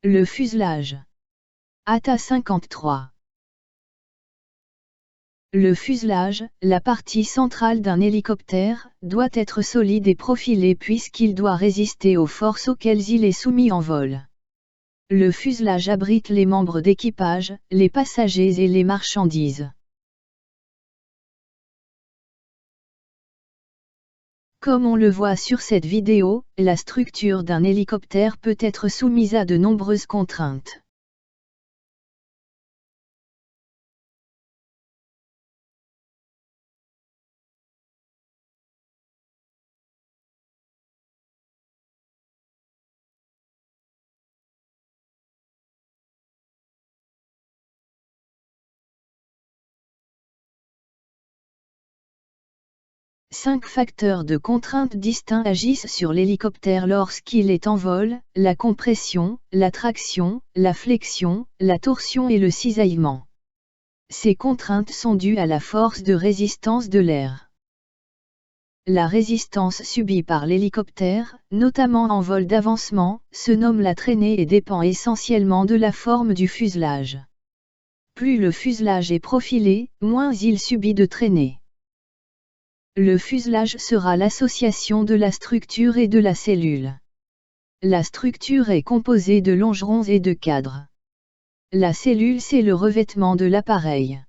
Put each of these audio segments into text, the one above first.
Le fuselage. ATA 53. Le fuselage, la partie centrale d'un hélicoptère, doit être solide et profilé puisqu'il doit résister aux forces auxquelles il est soumis en vol. Le fuselage abrite les membres d'équipage, les passagers et les marchandises. Comme on le voit sur cette vidéo, la structure d'un hélicoptère peut être soumise à de nombreuses contraintes. Cinq facteurs de contrainte distincts agissent sur l'hélicoptère lorsqu'il est en vol: la compression, la traction, la flexion, la torsion et le cisaillement. Ces contraintes sont dues à la force de résistance de l'air. La résistance subie par l'hélicoptère, notamment en vol d'avancement, se nomme la traînée et dépend essentiellement de la forme du fuselage. Plus le fuselage est profilé, moins il subit de traînée. Le fuselage sera l'association de la structure et de la cellule. La structure est composée de longerons et de cadres. La cellule, c'est le revêtement de l'appareil.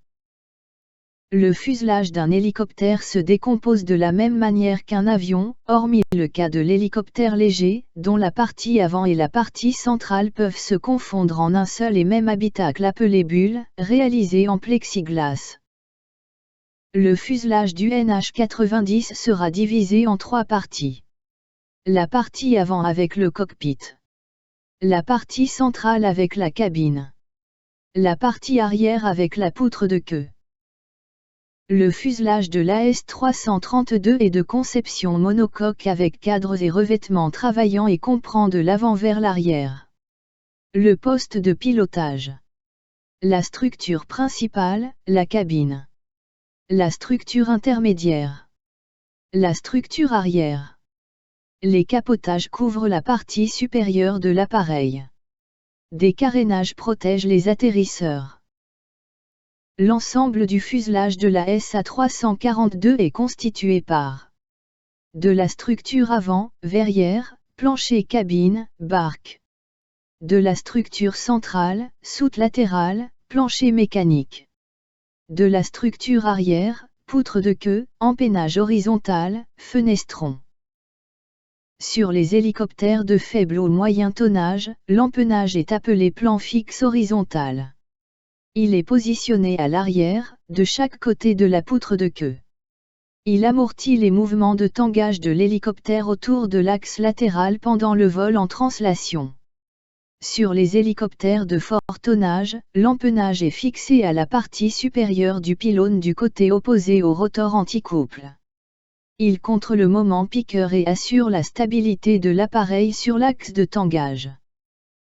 Le fuselage d'un hélicoptère se décompose de la même manière qu'un avion, hormis le cas de l'hélicoptère léger, dont la partie avant et la partie centrale peuvent se confondre en un seul et même habitacle appelé bulle, réalisé en plexiglas. Le fuselage du NH90 sera divisé en trois parties. La partie avant avec le cockpit. La partie centrale avec la cabine. La partie arrière avec la poutre de queue. Le fuselage de l'AS332 est de conception monocoque avec cadres et revêtements travaillant et comprend de l'avant vers l'arrière. Le poste de pilotage. La structure principale, la cabine. La structure intermédiaire. La structure arrière. Les capotages couvrent la partie supérieure de l'appareil. Des carénages protègent les atterrisseurs. L'ensemble du fuselage de la SA342 est constitué par de la structure avant, verrière, plancher cabine, barque. De la structure centrale, soute latérale, plancher mécanique. De la structure arrière, poutre de queue, empennage horizontal, fenestron. Sur les hélicoptères de faible ou moyen tonnage, l'empennage est appelé plan fixe horizontal. Il est positionné à l'arrière, de chaque côté de la poutre de queue. Il amortit les mouvements de tangage de l'hélicoptère autour de l'axe latéral pendant le vol en translation. Sur les hélicoptères de fort tonnage, l'empennage est fixé à la partie supérieure du pylône du côté opposé au rotor anticouple. Il contre le moment piqueur et assure la stabilité de l'appareil sur l'axe de tangage.